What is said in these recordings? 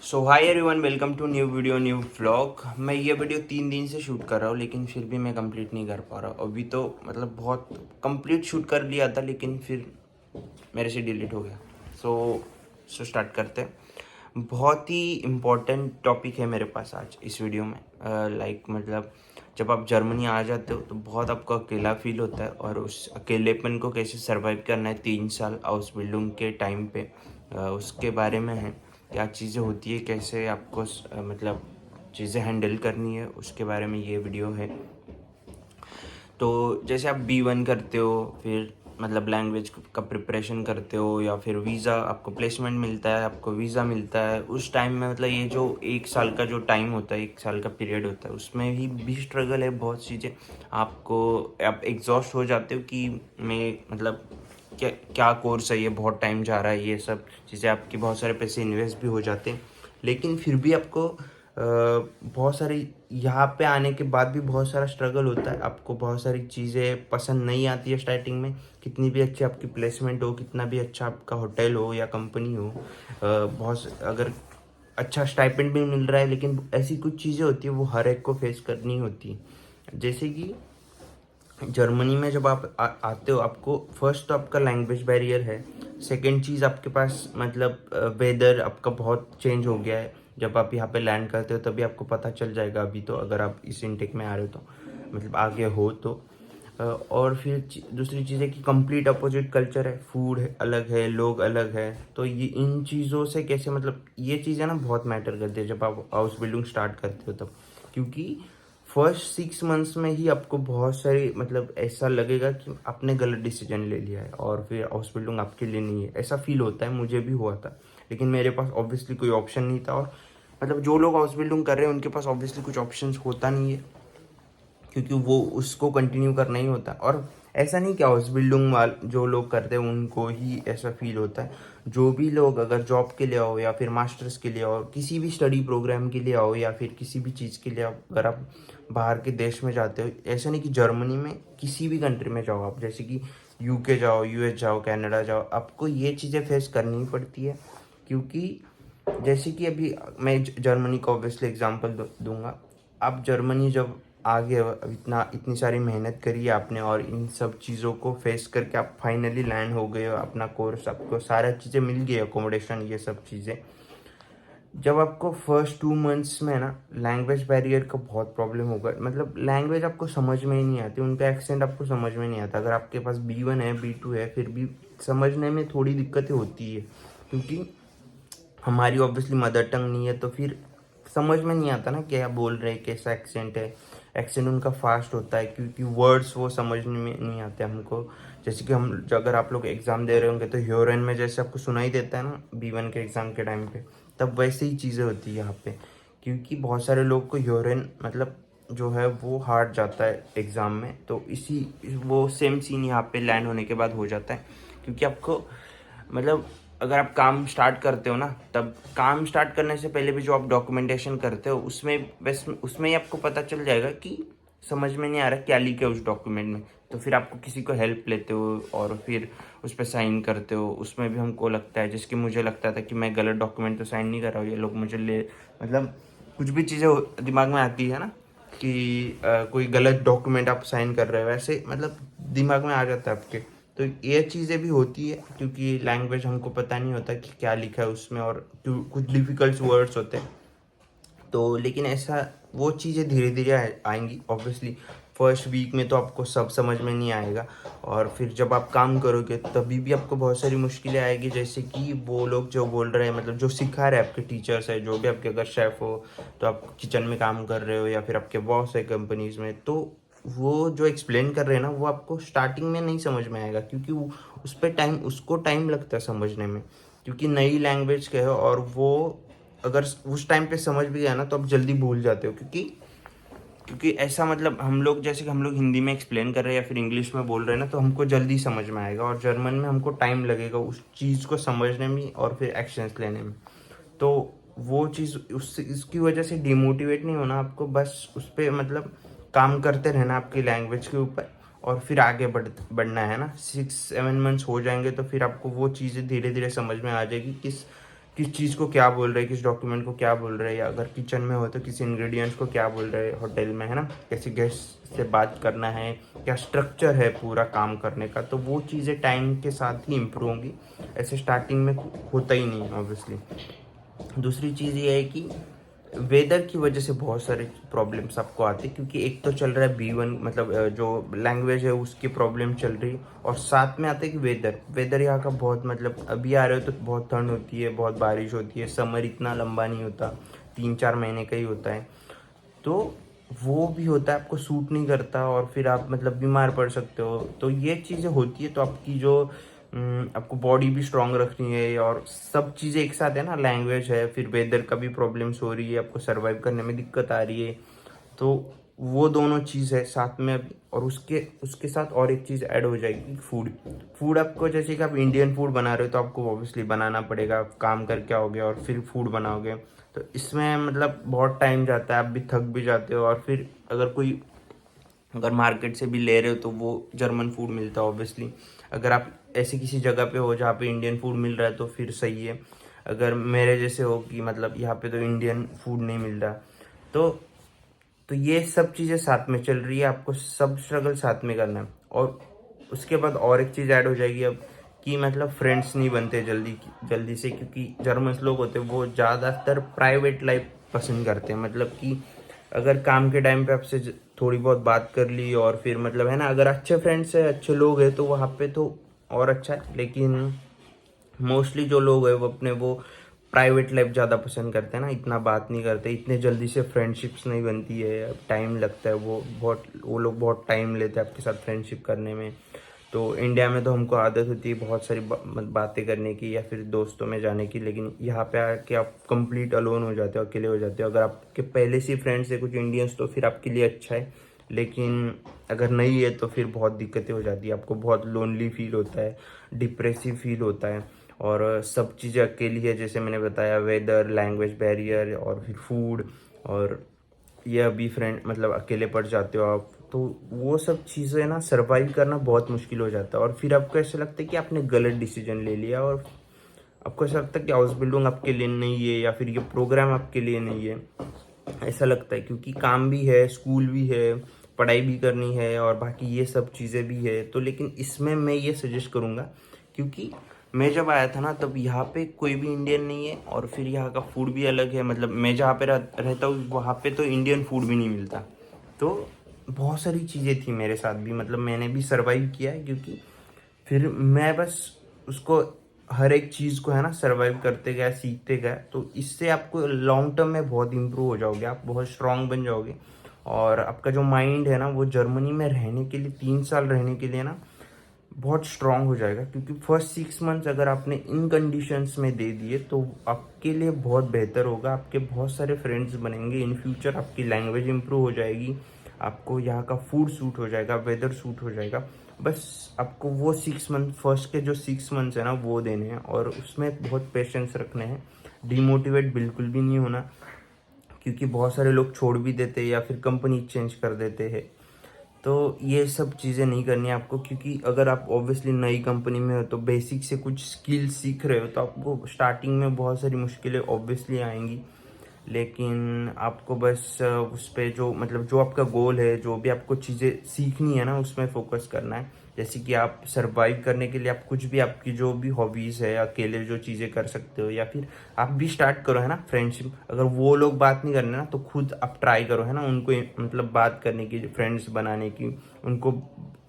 So hi everyone, welcome to new video new vlog. मैं ये video 3 दिन से शूट कर रहा हूँ, लेकिन फिर भी मैं कंप्लीट नहीं कर पा रहा हूँ। अभी तो मतलब बहुत कंप्लीट शूट कर लिया था, लेकिन फिर मेरे से डिलीट हो गया। सो स्टार्ट करते हैं। बहुत ही इम्पोर्टेंट टॉपिक है मेरे पास आज इस वीडियो में। मतलब जब आप जर्मनी आ जाते हो तो बहुत आपको अकेला फील होता है, और उस अकेलेपन को कैसे सरवाइव करना है 3 साल हाउस बिल्डिंग के टाइम पे, उसके बारे में है। क्या चीज़ें होती है, कैसे आपको मतलब चीज़ें हैंडल करनी है, उसके बारे में ये वीडियो है। तो जैसे आप B1 करते हो, फिर मतलब लैंग्वेज का प्रिपरेशन करते हो, या फिर वीज़ा आपको प्लेसमेंट मिलता है, आपको वीज़ा मिलता है, उस टाइम में मतलब ये जो 1 साल का जो टाइम होता है, 1 साल का पीरियड होता है, उसमें भी स्ट्रगल है। बहुत चीज़ें आपको, आप एग्जॉस्ट हो जाते हो कि मैं मतलब क्या क्या कोर्स है ये, बहुत टाइम जा रहा है, ये सब चीज़ें आपके बहुत सारे पैसे इन्वेस्ट भी हो जाते हैं। लेकिन फिर भी आपको बहुत सारी यहाँ पे आने के बाद भी बहुत सारा स्ट्रगल होता है। आपको बहुत सारी चीज़ें पसंद नहीं आती है स्टार्टिंग में। कितनी भी अच्छी आपकी प्लेसमेंट हो, कितना भी अच्छा आपका होटल हो या कंपनी हो, बहुत अगर अच्छा स्टाइपेंड भी मिल रहा है, लेकिन ऐसी कुछ चीज़ें होती है वो हर एक को फेस करनी होती है। जैसे कि जर्मनी में जब आप आते हो, आपको फर्स्ट तो आपका लैंग्वेज बैरियर है। सेकंड चीज़, आपके पास मतलब वेदर आपका बहुत चेंज हो गया है। जब आप यहाँ पे लैंड करते हो तभी आपको पता चल जाएगा, अभी तो अगर आप इस इनटेक में आ रहे हो तो, मतलब आगे हो तो। और फिर दूसरी चीज़ है कि कंप्लीट अपोजिट कल्चर है, फूड है अलग है, लोग अलग है। तो ये इन चीज़ों से कैसे, मतलब ये चीज़ें ना बहुत मैटर करती है जब आप हाउस बिल्डिंग स्टार्ट करते हो तब। क्योंकि फर्स्ट 6 मंथ्स में ही आपको बहुत सारी मतलब ऐसा लगेगा कि आपने गलत डिसीजन ले लिया है, और फिर हाउस बिल्डिंग आपके लिए नहीं है, ऐसा फील होता है। मुझे भी हुआ था, लेकिन मेरे पास ऑब्वियसली कोई ऑप्शन नहीं था। और मतलब जो लोग हाउस बिल्डिंग कर रहे हैं उनके पास ऑब्वियसली कुछ ऑप्शंस होता नहीं है, क्योंकि वो उसको कंटिन्यू करना ही होता है। और ऐसा नहीं कि हाउस बिल्डिंग वाल जो लोग करते हैं उनको ही ऐसा फील होता है। जो भी लोग अगर जॉब के लिए आओ, या फिर मास्टर्स के लिए आओ, किसी भी स्टडी प्रोग्राम के लिए आओ, या फिर किसी भी चीज़ के लिए आओ, अगर आप बाहर के देश में जाते हो, ऐसा नहीं कि जर्मनी में, किसी भी कंट्री में जाओ आप, जैसे कि UK जाओ, US जाओ, कनाडा जाओ, आपको ये चीज़ें फेस करनी ही पड़ती है। क्योंकि जैसे कि अभी मैं जर्मनी का ऑब्वियसली एग्जांपल दूंगा। आप जर्मनी जब आगे, अब इतनी सारी मेहनत करी है आपने, और इन सब चीज़ों को फेस करके आप फाइनली लैंड हो गए हो, अपना कोर्स, आपको सारा चीज़ें मिल गई, अकोमोडेशन, ये सब चीज़ें। जब आपको फर्स्ट 2 मंथ्स में ना लैंग्वेज बैरियर का बहुत प्रॉब्लम होगा, मतलब लैंग्वेज आपको समझ में ही नहीं आती, उनका एक्सेंट आपको समझ में नहीं आता। अगर आपके पास B1 है, B2 है, फिर भी समझने में थोड़ी दिक्कतें होती है, क्योंकि हमारी ऑब्वियसली मदर टंग नहीं है। तो फिर समझ में नहीं आता ना क्या बोल रहे हैं, कैसा एक्सेंट है। एक्सेंट उनका फास्ट होता है, क्योंकि वर्ड्स वो समझने में नहीं आते हमको। जैसे कि हम, अगर आप लोग एग्ज़ाम दे रहे होंगे तो ह्योरन में जैसे आपको सुनाई देता है ना B1 के एग्ज़ाम के टाइम पे, तब वैसे ही चीज़ें होती है यहाँ पे। क्योंकि बहुत सारे लोग को ह्योरन मतलब जो है वो हार्ड जाता है एग्ज़ाम में, तो इसी वो सेम सीन यहाँ पे लैंड होने के बाद हो जाता है। क्योंकि आपको मतलब अगर आप काम स्टार्ट करते हो ना, तब काम स्टार्ट करने से पहले भी जो आप डॉक्यूमेंटेशन करते हो, उसमें बस उसमें ही आपको पता चल जाएगा कि समझ में नहीं आ रहा क्या लिखा है उस डॉक्यूमेंट में। तो फिर आपको किसी को हेल्प लेते हो, और फिर उस पर साइन करते हो। उसमें भी हमको लगता है, जिसकी मुझे लगता था कि मैं गलत डॉक्यूमेंट तो साइन नहीं कर रहा हूँ, ये लोग मुझे ले मतलब कुछ भी चीज़ें दिमाग में आती है ना कि कोई गलत डॉक्यूमेंट आप साइन कर रहे हो, वैसे मतलब दिमाग में आ जाता है आपके। तो ये चीज़ें भी होती है, क्योंकि लैंग्वेज हमको पता नहीं होता कि क्या लिखा है उसमें, और कुछ डिफ़िकल्ट वर्ड्स होते हैं। तो लेकिन ऐसा वो चीज़ें धीरे धीरे आएंगी ऑब्वियसली। फर्स्ट वीक में तो आपको सब समझ में नहीं आएगा, और फिर जब आप काम करोगे तभी भी आपको बहुत सारी मुश्किलें आएगी। जैसे कि वो लोग जो बोल रहे हैं, मतलब जो सिखा रहे हैं, आपके टीचर्स है, जो भी आपके, अगर शेफ़ हो तो आप किचन में काम कर रहे हो, या फिर आपके बॉस है कंपनीज में, तो वो जो एक्सप्लेन कर रहे हैं ना, वो आपको स्टार्टिंग में नहीं समझ में आएगा, क्योंकि उस पर उसको टाइम लगता है समझने में। क्योंकि नई लैंग्वेज के है, और वो अगर उस टाइम पे समझ भी गया ना तो आप जल्दी भूल जाते हो। क्योंकि क्योंकि ऐसा मतलब हम लोग, जैसे कि हम लोग हिंदी में एक्सप्लेन कर रहे हैं या फिर इंग्लिश में बोल रहे हैं ना, तो हमको जल्दी समझ में आएगा, और जर्मन में हमको टाइम लगेगा उस चीज़ को समझने में और फिर एक्शंस लेने में। तो वो चीज़ उससे, इसकी वजह से डिमोटिवेट नहीं होना आपको, बस उस पर मतलब काम करते रहना आपकी लैंग्वेज के ऊपर, और फिर आगे बढ़ना है ना। 6-7 मंथ्स हो जाएंगे तो फिर आपको वो चीज़ें धीरे धीरे समझ में आ जाएगी, किस किस चीज़ को क्या बोल रहे हैं, किस डॉक्यूमेंट को क्या बोल रहे हैं, या अगर किचन में हो तो किस इंग्रेडिएंट्स को क्या बोल रहे हैं होटल में, है ना, कैसे गेस्ट से बात करना है, क्या स्ट्रक्चर है पूरा काम करने का, तो वो चीज़ें टाइम के साथ ही इम्प्रूव होंगी। ऐसे स्टार्टिंग में होता ही नहीं है ऑब्वियसली। दूसरी चीज़ ये है कि वेदर की वजह से बहुत सारे प्रॉब्लम्स आपको आते हैं, क्योंकि एक तो चल रहा है B1 मतलब जो लैंग्वेज है उसकी प्रॉब्लम चल रही है, और साथ में आता है कि वेदर यहाँ का बहुत, मतलब अभी आ रहे हो तो बहुत ठंड होती है, बहुत बारिश होती है, समर इतना लंबा नहीं होता, 3-4 महीने का ही होता है, तो वो भी होता है, आपको सूट नहीं करता और फिर आप मतलब बीमार पड़ सकते हो। तो ये चीज़ें होती है, तो आपकी जो आपको बॉडी भी स्ट्रांग रखनी है, और सब चीज़ें एक साथ है ना, लैंग्वेज है, फिर वेदर का भी प्रॉब्लम्स हो रही है, आपको सर्वाइव करने में दिक्कत आ रही है, तो वो दोनों चीज़ है साथ में अभी। और उसके उसके साथ और एक चीज़ ऐड हो जाएगी, फूड आपको, जैसे कि आप इंडियन फूड बना रहे हो तो आपको ऑब्वियसली बनाना पड़ेगा, आप काम करके आओगे और फिर फूड बनाओगे, तो इसमें मतलब बहुत टाइम जाता है, आप भी थक भी जाते हो, और फिर अगर मार्केट से भी ले रहे हो तो वो जर्मन फूड मिलता है ऑब्वियसली। अगर आप ऐसी किसी जगह पे हो जहाँ पे इंडियन फूड मिल रहा है तो फिर सही है। अगर मेरे जैसे हो कि मतलब यहाँ पे तो इंडियन फूड नहीं मिल रहा, तो ये सब चीज़ें साथ में चल रही है, आपको सब स्ट्रगल साथ में करना है। और उसके बाद और एक चीज़ ऐड हो जाएगी अब, कि मतलब फ्रेंड्स नहीं बनते जल्दी जल्दी से, क्योंकि जर्मन लोग होते हैं वो ज़्यादातर प्राइवेट लाइफ पसंद करते हैं, मतलब कि अगर काम के टाइम पे आपसे थोड़ी बहुत बात कर ली, और फिर मतलब है ना, अगर अच्छे फ्रेंड्स है, अच्छे लोग हैं तो वहाँ पे तो और अच्छा है, लेकिन मोस्टली जो लोग हैं वो अपने वो प्राइवेट लाइफ ज़्यादा पसंद करते हैं ना, इतना बात नहीं करते, इतने जल्दी से फ्रेंडशिप्स नहीं बनती है, टाइम लगता है, वो लोग बहुत टाइम लेते हैं आपके साथ फ्रेंडशिप करने में। तो इंडिया में तो हमको आदत होती है बहुत सारी बातें करने की या फिर दोस्तों में जाने की, लेकिन यहाँ पे आके आप कंप्लीट अलोन हो जाते हो, अकेले हो जाते हो। अगर आपके पहले से फ्रेंड्स है कुछ इंडियंस तो फिर आपके लिए अच्छा है, लेकिन अगर नहीं है तो फिर बहुत दिक्कतें हो जाती है, आपको बहुत लोनली फील होता है, डिप्रेसिव फील होता है, और सब चीज़ें अकेली है, जैसे मैंने बताया, वेदर, लैंग्वेज बैरियर, और फिर फूड, और ये अभी फ्रेंड मतलब अकेले पड़ जाते हो आप, तो वो सब चीज़ें ना सर्वाइव करना बहुत मुश्किल हो जाता है। और फिर आपको ऐसा लगता है कि आपने गलत डिसीजन ले लिया, और आपको ऐसा लगता है कि हाउस बिल्डिंग आपके लिए नहीं है, या फिर ये प्रोग्राम आपके लिए नहीं है, ऐसा लगता है, क्योंकि काम भी है, स्कूल भी है, पढ़ाई भी करनी है, और बाकी ये सब चीज़ें भी है। तो लेकिन इसमें मैं ये सजेस्ट करूँगा, क्योंकि मैं जब आया था ना तब यहाँ पे कोई भी इंडियन नहीं है, और फिर यहाँ का फूड भी अलग है, मतलब मैं जहाँ पे रहता हूँ वहाँ पे तो इंडियन फूड भी नहीं मिलता। तो बहुत सारी चीज़ें थी मेरे साथ भी, मतलब मैंने भी सर्वाइव किया है, क्योंकि फिर मैं बस उसको हर एक चीज़ को है ना सर्वाइव करते गया, सीखते गया, तो इससे आपको लॉन्ग टर्म में बहुत इम्प्रूव हो जाओगे, आप बहुत स्ट्रांग बन जाओगे, और आपका जो माइंड है ना वो जर्मनी में रहने के लिए, 3 साल रहने के लिए ना बहुत स्ट्रांग हो जाएगा। क्योंकि फर्स्ट 6 मंथ्स अगर आपने इन कंडीशंस में दे दिए तो आपके लिए बहुत बेहतर होगा, आपके बहुत सारे फ्रेंड्स बनेंगे इन फ्यूचर, आपकी लैंग्वेज इंप्रूव हो जाएगी, आपको यहाँ का फूड सूट हो जाएगा, वेदर सूट हो जाएगा। बस आपको वो 6 मंथ, फर्स्ट के जो 6 मंथ्स है ना वो देने हैं, और उसमें बहुत पेशेंस रखने हैं, डिमोटिवेट बिल्कुल भी नहीं होना, क्योंकि बहुत सारे लोग छोड़ भी देते हैं या फिर कंपनी चेंज कर देते हैं। तो ये सब चीज़ें नहीं करनी है आपको, क्योंकि अगर आप ऑब्वियसली नई कंपनी में हो तो बेसिक से कुछ स्किल सीख रहे हो, तो आपको स्टार्टिंग में बहुत सारी मुश्किलें ऑब्वियसली आएंगी, लेकिन आपको बस उस पर जो मतलब जो आपका गोल है, जो भी आपको चीज़ें सीखनी है ना उसमें फोकस करना है। जैसे कि आप सरवाइव करने के लिए आप कुछ भी, आपकी जो भी हॉबीज़ है, अकेले जो चीज़ें कर सकते हो, या फिर आप भी स्टार्ट करो है ना फ्रेंडशिप। अगर वो लोग बात नहीं करने ना तो खुद आप ट्राई करो है ना, उनको मतलब बात करने की, फ्रेंड्स बनाने की, उनको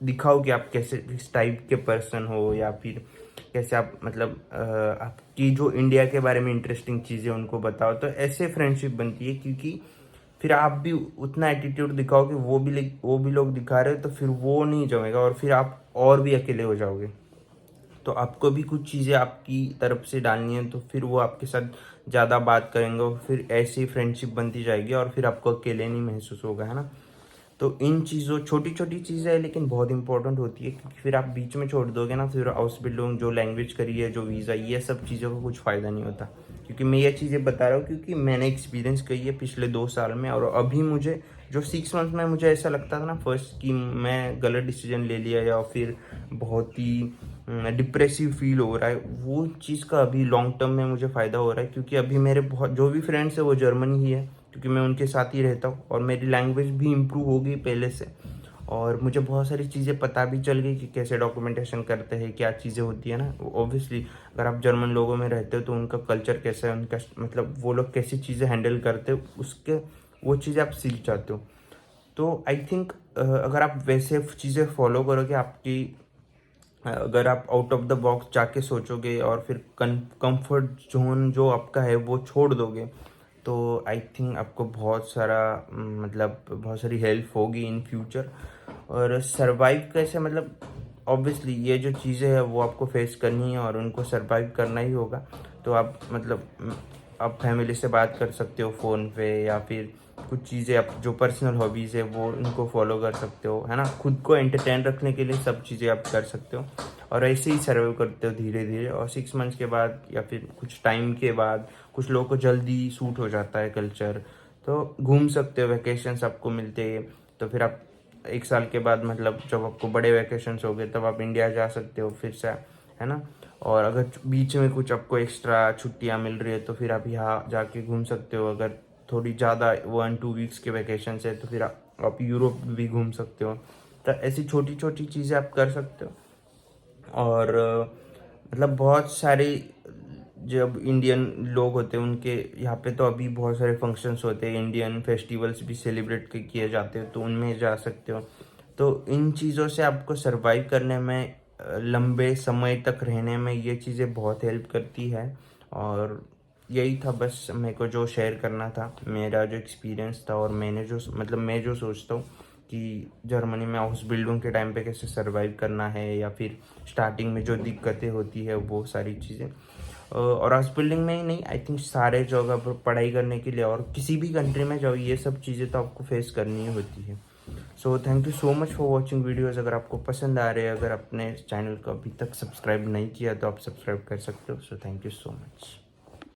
दिखाओ कि आप कैसे किस टाइप के पर्सन हो, या फिर कैसे आप मतलब आपकी जो इंडिया के बारे में इंटरेस्टिंग चीज़ें उनको बताओ, तो ऐसे फ्रेंडशिप बनती है। क्योंकि फिर आप भी उतना एटीट्यूड दिखाओ कि वो भी लोग दिखा रहे हो, तो फिर वो नहीं जमेगा, और फिर आप और भी अकेले हो जाओगे। तो आपको भी कुछ चीज़ें आपकी तरफ से डालनी है, तो फिर वो आपके साथ ज़्यादा बात करेंगे, और फिर ऐसी फ्रेंडशिप बनती जाएगी, और फिर आपको अकेले नहीं महसूस होगा, है ना। तो इन चीज़ों, छोटी छोटी चीज़ें हैं लेकिन बहुत इंपॉर्टेंट होती है, क्योंकि फिर आप बीच में छोड़ दोगे ना, फिर हाउस बिल्डिंग, जो लैंग्वेज करी है, जो वीज़ा, ये सब चीज़ों का कुछ फ़ायदा नहीं होता। क्योंकि मैं ये चीज़ें बता रहा हूँ क्योंकि मैंने एक्सपीरियंस करी है पिछले 2 साल में, और अभी मुझे जो 6 मंथ में मुझे ऐसा लगता था ना फर्स्ट कि मैं गलत डिसीजन ले लिया, या फिर बहुत ही डिप्रेसिव फील हो रहा है, वो चीज़ का अभी लॉन्ग टर्म में मुझे फ़ायदा हो रहा है, क्योंकि अभी मेरे बहुत जो भी फ्रेंड्स है वो जर्मन ही है, क्योंकि मैं उनके साथ ही रहता हूँ, और मेरी लैंग्वेज भी इम्प्रूव हो गई पहले से, और मुझे बहुत सारी चीज़ें पता भी चल गई कि कैसे डॉक्यूमेंटेशन करते हैं, क्या चीज़ें होती है ना। ऑब्वियसली अगर आप जर्मन लोगों में रहते हो तो उनका कल्चर कैसा है, उनका मतलब वो लोग कैसी चीज़ें हैंडल करते हो, उसके वो चीज़ें आप सीख जाते हो। तो आई थिंक अगर आप वैसे चीज़ें फॉलो करोगे, आपकी अगर आप आउट ऑफ द बॉक्स जाके सोचोगे और फिर कंफर्ट जोन जो आपका है वो छोड़ दोगे, तो आई थिंक आपको बहुत सारा मतलब बहुत सारी हेल्प होगी इन फ्यूचर। और सरवाइव कैसे, मतलब ऑब्वियसली ये जो चीज़ें हैं वो आपको फेस करनी है और उनको सरवाइव करना ही होगा। तो आप मतलब आप फैमिली से बात कर सकते हो फ़ोन पे, या फिर कुछ चीज़ें आप जो पर्सनल हॉबीज़ है वो उनको फॉलो कर सकते हो, है ना। खुद को एंटरटेन रखने के लिए सब चीज़ें आप कर सकते हो, और ऐसे ही सर्वाइव करते हो धीरे धीरे। और 6 मंथ्स के बाद या फिर कुछ टाइम के बाद कुछ लोगों को जल्दी सूट हो जाता है कल्चर, तो घूम सकते हो, वैकेशंस आपको मिलते हैं। तो फिर आप 1 साल के बाद, मतलब जब आपको बड़े वैकेशंस हो गए, तब आप इंडिया जा सकते हो फिर से, है ना। और अगर बीच में कुछ आपको एक्स्ट्रा छुट्टियाँ मिल रही है तो फिर आप यहाँ जाके घूम सकते हो। अगर थोड़ी ज़्यादा 1-2 वीक्स के वैकेशन है तो फिर आप यूरोप भी घूम सकते हो। तो ऐसी छोटी छोटी चीज़ें आप कर सकते हो। और मतलब बहुत सारे जब इंडियन लोग होते हैं उनके यहाँ पे तो अभी बहुत सारे फंक्शंस होते हैं, इंडियन फेस्टिवल्स भी सेलिब्रेट किए जाते हैं, तो उनमें जा सकते हो। तो इन चीज़ों से आपको सरवाइव करने में, लंबे समय तक रहने में ये चीज़ें बहुत हेल्प करती है। और यही था बस मेरे को जो शेयर करना था, मेरा जो एक्सपीरियंस था, और मैंने जो मतलब मैं जो सोचता हूँ कि जर्मनी में हाउस बिल्डिंग के टाइम पे कैसे सरवाइव करना है, या फिर स्टार्टिंग में जो दिक्कतें होती है वो सारी चीज़ें। और हाउस बिल्डिंग में ही नहीं, आई थिंक सारे जगह पर पढ़ाई करने के लिए और किसी भी कंट्री में जाओ, ये सब चीज़ें तो आपको फेस करनी ही होती है। So thank you so much for watching videos. अगर आपको पसंद आ रहे हैं, अगर आपने चैनल को अभी तक सब्सक्राइब नहीं किया तो आप सब्सक्राइब कर सकते हो। So thank you so much.